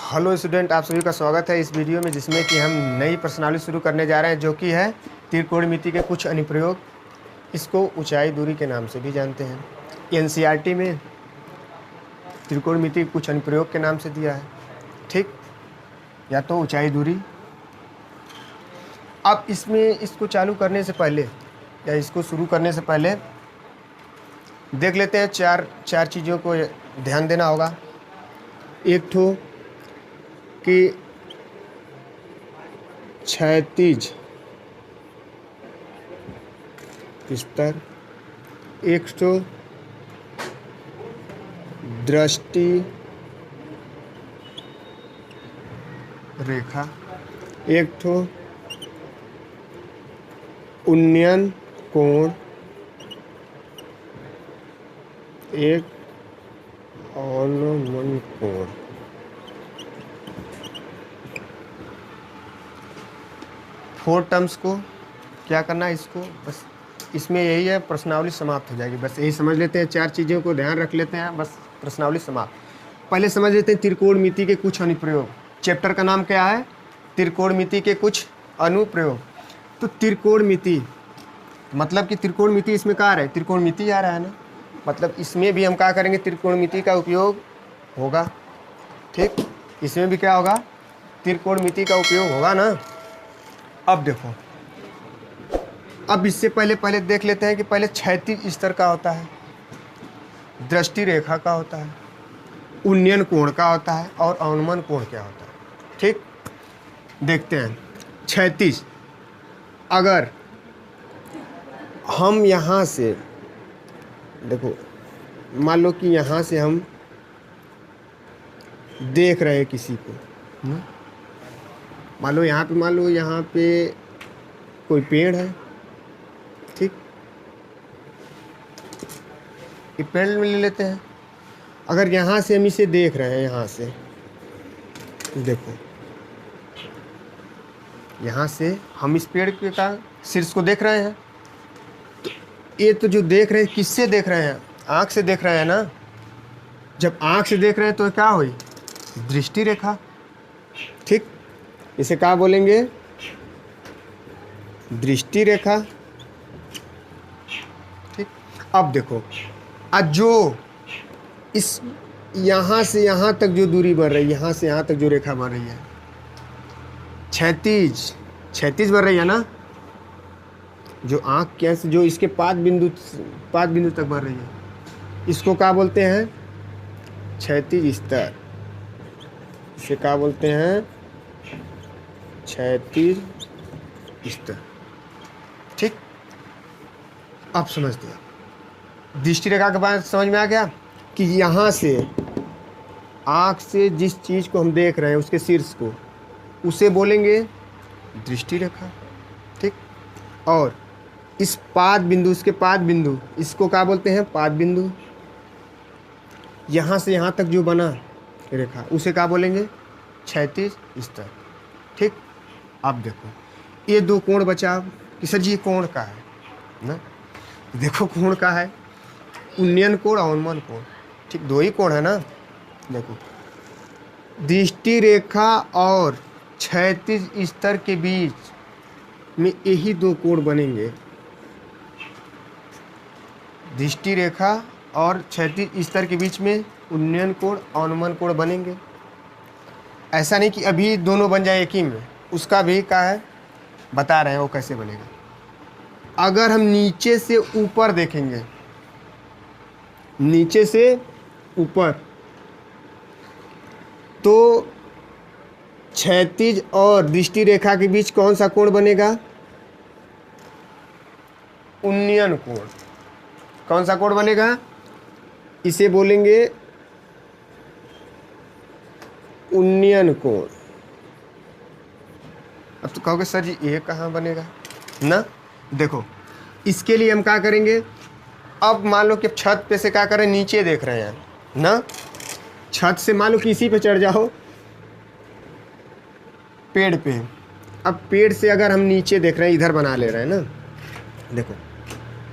Hello student, आप सभी का स्वागत है इस वीडियो में, जिसमें कि हम नई प्रश्नावली शुरू करने जा रहे हैं, जो कि है त्रिकोणमिति के कुछ अनुप्रयोग। इसको ऊंचाई दूरी के नाम से भी जानते हैं। एनसीईआरटी में त्रिकोणमिति के कुछ अनुप्रयोग के नाम से दिया है, ठीक, या तो ऊंचाई दूरी। अब इसमें इसको चालू करने से पहले या इसको शुरू करने से पहले देख लेते हैं चार चीज़ों को ध्यान देना होगा। एक ठो कि क्षैतिज स्तर, एक तो दृष्टि रेखा, एक तो उन्नयन कोण, एक अवनमन कोण। फोर टर्म्स को क्या करना है, इसको बस इसमें यही है, प्रश्नावली समाप्त हो जाएगी। बस यही समझ लेते हैं, चार चीज़ों को ध्यान रख लेते हैं, बस प्रश्नावली समाप्त। पहले समझ लेते हैं त्रिकोणमिति के कुछ अनुप्रयोग। चैप्टर का नाम क्या है? त्रिकोणमिति के कुछ अनुप्रयोग। तो त्रिकोणमिति मतलब कि त्रिकोणमिति इसमें कहाँ रहा है? त्रिकोणमिति आ रहा है ना, मतलब इसमें भी हम क्या करेंगे? त्रिकोणमिति का उपयोग होगा, ठीक। इसमें भी क्या होगा? त्रिकोणमिति का उपयोग होगा ना। अब देखो, अब इससे पहले देख लेते हैं कि पहले क्षैतिज स्तर का होता है, दृष्टि रेखा का होता है, उन्नयन कोण का होता है और अवनमन कोण क्या होता है, ठीक। देखते हैं क्षैतिज। अगर हम यहाँ से देखो, मान लो कि यहाँ से हम देख रहे हैं किसी को, मान लो यहाँ पे कोई पेड़ है, ठीक। ये पेड़ में ले लेते हैं। अगर यहाँ से हम इसे देख रहे हैं, यहाँ से देखो, यहाँ से हम इस पेड़ के का शीर्ष को देख रहे हैं, तो ये तो जो देख रहे हैं, किससे देख रहे हैं? आँख से देख रहे हैं ना। जब आँख से देख रहे हैं तो क्या हुई? दृष्टि रेखा, ठीक। इसे क्या बोलेंगे? दृष्टि रेखा, ठीक। अब देखो, आज जो इस यहाँ से यहाँ तक जो दूरी बढ़ रही है, यहाँ से यहाँ तक जो रेखा बढ़ रही है, क्षैतिज बढ़ रही है ना। जो आँख के से जो इसके पाद बिंदु तक बढ़ रही है, इसको क्या बोलते हैं? क्षैतिज स्तर। इसे क्या बोलते हैं? क्षैतिज स्तर, ठीक। अब समझ दिया। दृष्टि रेखा के बाद समझ में आ गया कि यहाँ से आँख से जिस चीज़ को हम देख रहे हैं, उसके शीर्ष को, उसे बोलेंगे दृष्टि रेखा, ठीक। और इस पाद बिंदु, इसके पाद बिंदु, इसको क्या बोलते हैं? पाद बिंदु। यहाँ से यहाँ तक जो बना रेखा, उसे क्या बोलेंगे? क्षैतिज स्तर, ठीक। अब देखो, ये दो कोण बचा कि सर जी ये कोण का है ना। देखो कोण का है, उन्नयन कोण, अवनमन कोण, ठीक। दो ही कोण है ना। देखो, दृष्टि रेखा और क्षैतिज स्तर के बीच में यही दो कोण बनेंगे। दृष्टि रेखा और क्षैतिज स्तर के बीच में उन्नयन कोण, अवनमन कोण बनेंगे। ऐसा नहीं कि अभी दोनों बन जाए एक ही में, उसका भी क्या है बता रहे हैं वो कैसे बनेगा। अगर हम नीचे से ऊपर देखेंगे, नीचे से ऊपर, तो क्षैतिज और दृष्टि रेखा के बीच कौन सा कोण बनेगा? उन्नयन कोण। कौन सा कोण बनेगा? इसे बोलेंगे उन्नयन कोण। अब तो कहोगे सर जी ये कहाँ बनेगा ना। देखो, इसके लिए हम क्या करेंगे? अब मान लो कि छत पे से क्या करें, नीचे देख रहे हैं ना। छत से मान लो कि इसी पे चढ़ जाओ, पेड़ पे। अब पेड़ से अगर हम नीचे देख रहे हैं, इधर बना ले रहे हैं ना। देखो,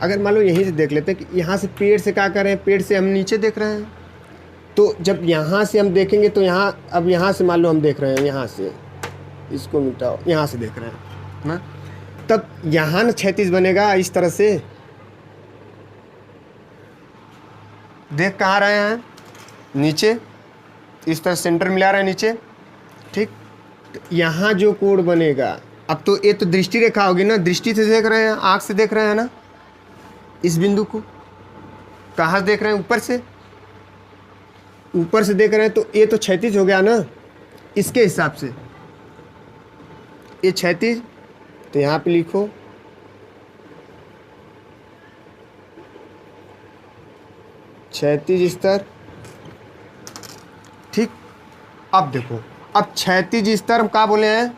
अगर मान लो यहीं से देख लेते हैं कि यहाँ से पेड़ से क्या कर रहे हैं, पेड़ से हम नीचे देख रहे हैं, तो जब यहाँ से हम देखेंगे तो यहाँ, अब यहाँ से मान लो हम देख रहे हैं, यहाँ से इसको मिटाओ, यहाँ से देख रहे हैं ना, तब यहाँ ना क्षैतिज बनेगा इस तरह से। देख कहाँ रहे हैं, नीचे, इस तरह सेंटर मिला रहे हैं नीचे, ठीक। तो यहाँ जो कोण बनेगा, अब तो ये तो दृष्टि रेखा होगी ना, दृष्टि से देख रहे हैं, आँख से देख रहे हैं ना, इस बिंदु को कहाँ से देख रहे हैं, ऊपर से, ऊपर से देख रहे हैं, तो ये तो क्षैतिज हो गया ना, इसके हिसाब से ये क्षैतिज, तो यहाँ पे लिखो क्षैतिज स्तर, ठीक। अब देखो, अब क्षैतिज स्तर हम क्या बोले हैं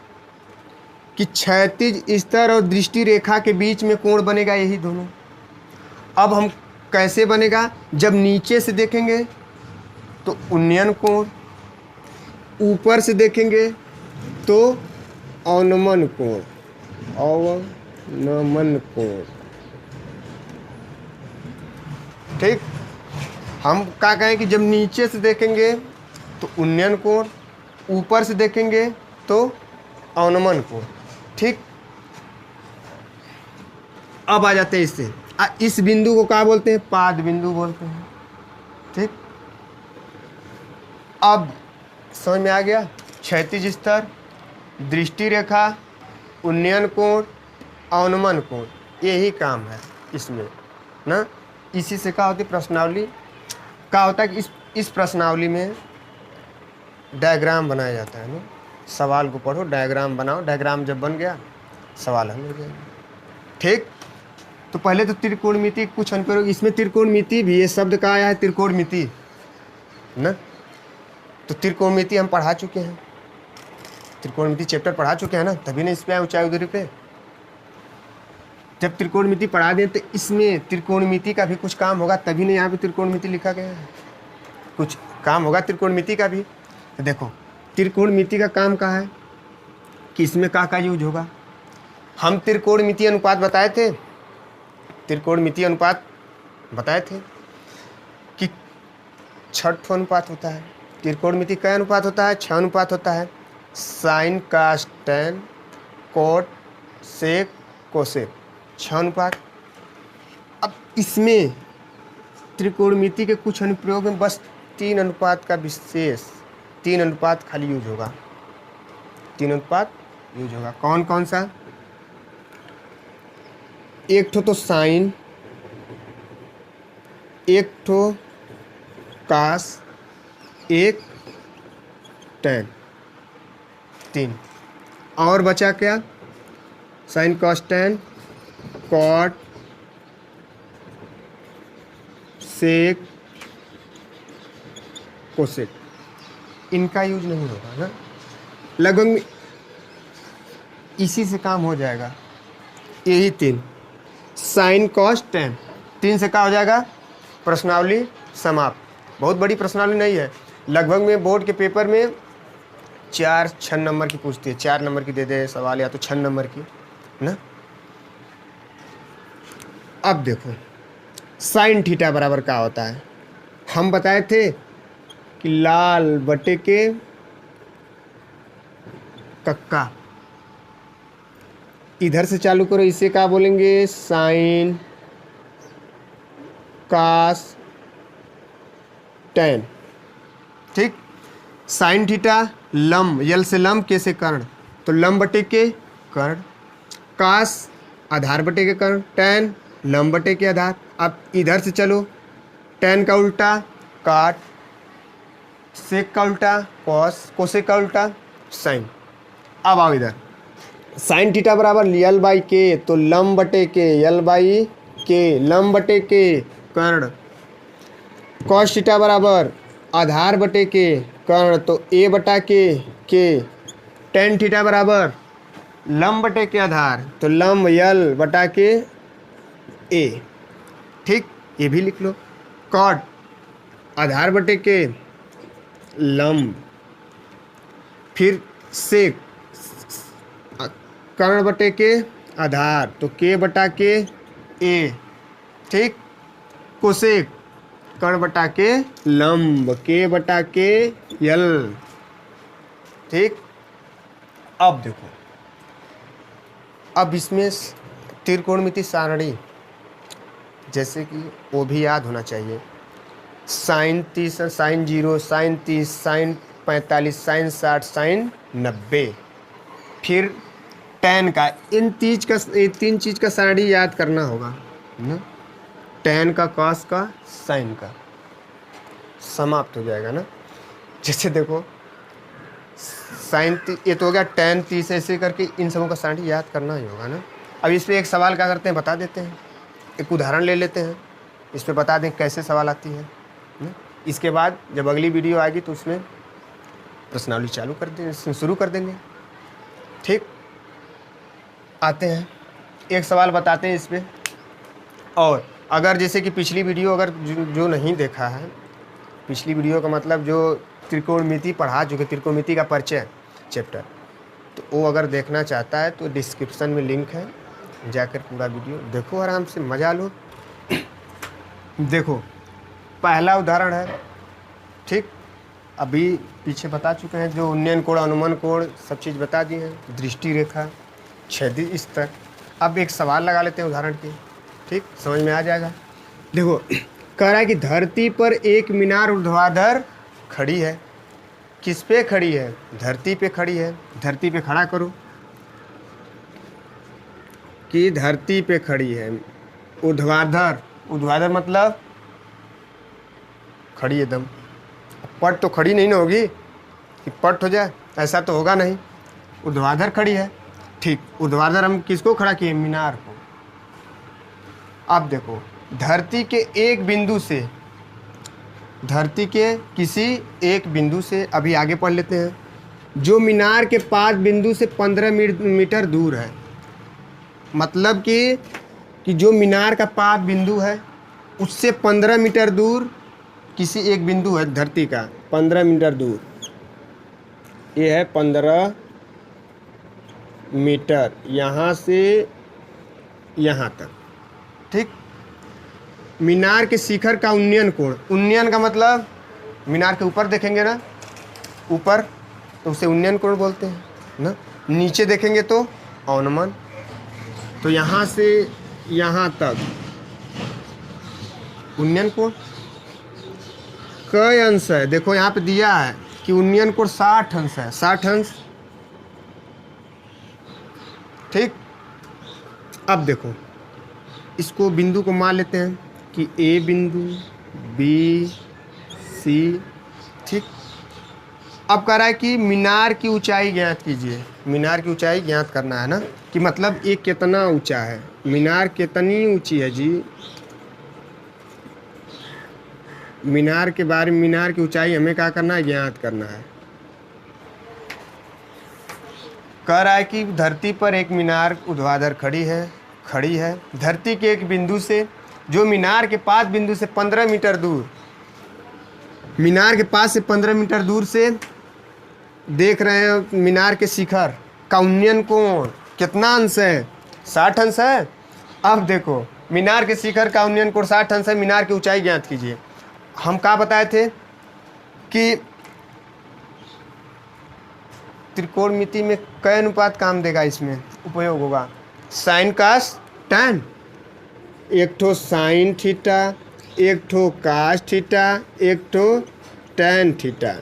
कि क्षैतिज स्तर और दृष्टि रेखा के बीच में कोण बनेगा, यही दोनों। अब हम कैसे बनेगा, जब नीचे से देखेंगे तो उन्नयन कोण, ऊपर से देखेंगे तो अवनमन कोण, अवनमन कोण, ठीक। हम क्या कहें कि जब नीचे से देखेंगे तो उन्नयन कोण, ऊपर से देखेंगे तो अवनमन कोण, ठीक। अब आ जाते हैं इससे, इस बिंदु को क्या बोलते हैं, पाद बिंदु बोलते हैं, ठीक। अब समझ में आ गया, क्षैतिज स्तर, दृष्टि रेखा, उन्नयन कोण, अवनमन कोण, यही काम है इसमें ना। इसी से क्या होती है प्रश्नावली, क्या होता है कि इस प्रश्नावली में डायग्राम बनाया जाता है ना। सवाल को पढ़ो, डायग्राम बनाओ, डायग्राम जब बन गया सवाल हल हो जाएगा, ठीक। तो पहले तो त्रिकोणमिति कुछ अनुप्रयोग, इसमें त्रिकोणमिति भी, ये शब्द का आया है त्रिकोणमिति ना, तो त्रिकोणमिति हम पढ़ा चुके हैं, त्रिकोणमिति चैप्टर पढ़ा चुके हैं ना, तभी ना इस पे आए ऊंचाई उधरी पे। जब त्रिकोणमिति पढ़ा दें तो इसमें त्रिकोणमिति का भी कुछ काम होगा, तभी ना यहाँ पे त्रिकोणमिति लिखा गया है, कुछ काम होगा त्रिकोणमिति का भी। तो देखो त्रिकोणमिति का काम क्या है कि इसमें का यूज होगा। हम त्रिकोणमिति अनुपात बताए थे, त्रिकोणमिति अनुपात बताए थे कि 6 अनुपात होता है। त्रिकोणमिति का अनुपात होता है, 6 अनुपात होता है, साइन कास टैन कोट सेक कोसेक, 6 अनुपात। अब इसमें त्रिकोणमिति के कुछ अनुप्रयोग में बस 3 अनुपात का विशेष, 3 अनुपात खाली यूज होगा, 3 अनुपात यूज होगा। कौन कौन सा, एक ठो तो साइन, एक ठो कास, एक टैन, 3। और बचा क्या, sine cos tan cot sec cosec, इनका यूज नहीं होगा ना। लगभग में इसी से काम हो जाएगा, यही 3, साइन कॉस टैन, 3 से क्या हो जाएगा प्रश्नावली समाप्त। बहुत बड़ी प्रश्नावली नहीं है, लगभग में बोर्ड के पेपर में 4-6 नंबर की पूछती है, 4 नंबर की दे दे सवाल, या तो 6 नंबर की ना। अब देखो साइन थीटा बराबर क्या होता है, हम बताए थे कि लाल बटे के कक्का, इधर से चालू करो, इसे क्या बोलेंगे, साइन कास टैन, ठीक। साइन थीटा लंब, यल से लंब, के से कर्ण, तो लंब बटे के कर्ण, कास आधार बटे के कर्ण, टैन लंब बटे के आधार। अब इधर से चलो, टैन का उल्टा काट, सेक का उल्टा कॉस, कोसेक का उल्टा साइन। अब आओ इधर, साइन थीटा बराबर यल बाई के, तो लंब बटे के, यल बाई के लंब बटे के कर्ण। कॉस थीटा बराबर आधार बटे के कर्ण, तो ए बटा के। टेन थीटा बराबर लंब बटे के आधार, तो लंब यल बटा के ए, ठीक, ये भी लिख लो। कॉट आधार बटे के लंब, फिर सेक कर्ण बटे के आधार, तो के बटा के ए, ठीक। कोसेक कर्ण बटा के लंब, के बटा के यल। ठीक, अब देखो, अब इसमें त्रिकोणमिति सारणी, जैसे कि वो भी याद होना चाहिए। Sine 30, sine 0, sine 30, sine 45, sine 60, sine 90, फिर tan का, इन तीन चीज का सारणी याद करना होगा ना। tan का, cos का, साइन का, समाप्त हो जाएगा ना। जैसे देखो साइन, ये तो हो गया tan 30, ऐसे करके इन सबों का सारणी याद करना ही होगा ना। अब इस पर एक सवाल क्या करते हैं बता देते हैं, एक उदाहरण ले लेते हैं, इस पर बता दें कैसे सवाल आती है ना? इसके बाद जब अगली वीडियो आएगी तो उसमें प्रश्नावली चालू कर देंगे, शुरू कर देंगे। ठीक, आते हैं एक सवाल बताते हैं इस पर। और अगर जैसे कि पिछली वीडियो अगर जो नहीं देखा है, पिछली वीडियो का मतलब जो त्रिकोणमिति पढ़ा चुके, त्रिकोणमिति का परिचय चैप्टर, तो वो अगर देखना चाहता है तो डिस्क्रिप्शन में लिंक है, जाकर पूरा वीडियो देखो, आराम से मजा लो। देखो पहला उदाहरण है। ठीक, अभी पीछे बता चुके हैं, जो उन्नयन कोण, अनुमान कोण, सब चीज़ बता दी है, दृष्टि रेखा, छेदी स्तर। अब एक सवाल लगा लेते हैं उदाहरण की। ठीक, समझ में आ जाएगा। देखो कह रहा है कि धरती पर एक मीनार ऊर्ध्वाधर खड़ी है। किस पे खड़ी है? धरती पे खड़ी है। धरती पे खड़ा करो कि धरती पे खड़ी है, ऊर्ध्वाधर। ऊर्ध्वाधर मतलब खड़ी एकदम। पट तो खड़ी नहीं ना होगी कि पट हो जाए, ऐसा तो होगा नहीं। ऊर्ध्वाधर खड़ी है। ठीक, ऊर्ध्वाधर हम किसको खड़ा किए? मीनार को। अब देखो धरती के एक बिंदु से, धरती के किसी एक बिंदु से, अभी आगे पढ़ लेते हैं, जो मीनार के 5 बिंदु से 15 मीटर दूर है। मतलब कि जो मीनार का 5 बिंदु है उससे 15 मीटर दूर किसी एक बिंदु है धरती का, 15 मीटर दूर। ये है 15 मीटर यहाँ से यहाँ तक। ठीक, मीनार के शिखर का उन्नयन कोण, उन्नयन का मतलब मीनार के ऊपर देखेंगे ना, ऊपर, तो उसे उन्नयन कोण बोलते हैं ना। नीचे देखेंगे तो अवनमन। तो यहाँ से यहाँ तक उन्नयन कोण कई अंश है। देखो यहाँ पे दिया है कि उन्नयन कोण 60 अंश है, 60 अंश। ठीक, अब देखो इसको बिंदु को मान लेते हैं कि ए बिंदु, बी, सी। ठीक, अब कह रहा है कि मीनार की ऊंचाई ज्ञात कीजिए। मीनार की ऊंचाई ज्ञात करना है ना, कि मतलब ये कितना ऊंचा है, मीनार कितनी ऊंची है जी। मीनार के बारे में, मीनार की ऊंचाई हमें क्या करना है? ज्ञात करना है। कह रहा है कि धरती पर एक मीनार ऊर्ध्वाधर खड़ी है। धरती के एक बिंदु से, जो मीनार के 5 बिंदु से 15 मीटर दूर, मीनार के पास से 15 मीटर दूर से देख रहे हैं मीनार के शिखर का उन्नयन कोण कितना अंश है? 60 अंश है। अब देखो मीनार के शिखर का उन्नयन कोण 60 अंश है, मीनार की ऊंचाई ज्ञात कीजिए। हम क्या बताए थे कि त्रिकोणमिति में कई अनुपात काम देगा, इसमें उपयोग होगा। साइन कास टैन, एक ठो साइन थीटा, एक ठो कास थीटा, एक ठो टैन थीटा,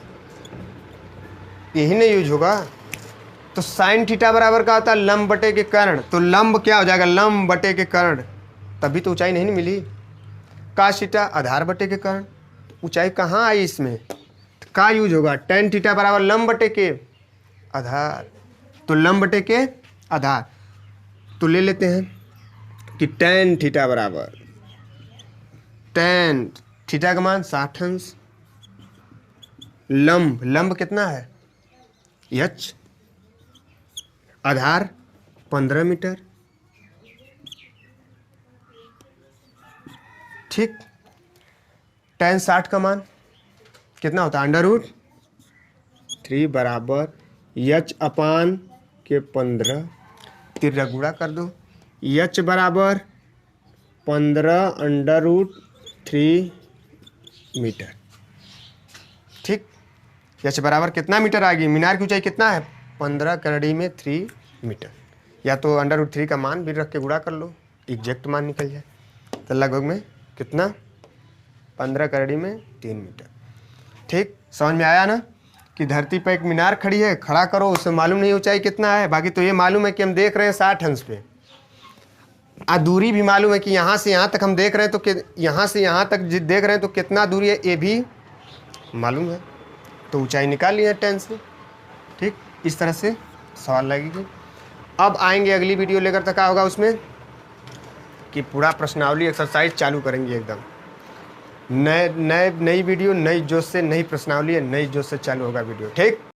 यही नहीं यूज होगा। तो साइन थीटा बराबर क्या होता है? लंब बटे के कर्ण। तो लंब क्या हो जाएगा? लंब बटे के कर्ण, तभी तो ऊंचाई नहीं मिली। कास थीटा आधार बटे के कर्ण, ऊंचाई कहाँ आई इसमें? तो क्या यूज होगा? टैन थीटा बराबर लंब बटे के आधार। तो लंब बटे के आधार, तो ले लेते हैं कि टैन थीटा बराबर, टैन थीटा का मान 60 अंश, लंब कितना है? h, आधार 15 मीटर। ठीक, टैन 60 का मान कितना होता है? √3 बराबर h अपान के 15, तिर्रा गुणा कर दो। h बराबर 15 √3 मीटर। ठीक, एच बराबर कितना मीटर आ गई, मीनार की ऊंचाई कितना है 15 करोड़ी में 3 मीटर। या तो √3 का मान भी रख के गुणा कर लो, एग्जैक्ट मान निकल जाए। तो लगभग में कितना 15 करोड़ी में 3 मीटर। ठीक, समझ में आया ना कि धरती पर एक मीनार खड़ी है, खड़ा करो, उसे मालूम नहीं ऊंचाई कितना है, बाकी तो ये मालूम है कि हम देख रहे हैं 60 अंश पे। दूरी भी मालूम है कि यहाँ से यहाँ तक हम देख रहे हैं, तो यहाँ से यहाँ तक देख रहे हैं तो कितना दूरी है ये भी मालूम है, तो ऊंचाई निकाल लिया 10 से। ठीक, इस तरह से सवाल लगेगी। अब आएंगे अगली वीडियो लेकर, तक क्या होगा उसमें कि पूरा प्रश्नावली एक्सरसाइज चालू करेंगे एकदम नई वीडियो, नई जोश से, नई प्रश्नावली, नई जोश से चालू होगा वीडियो। ठीक।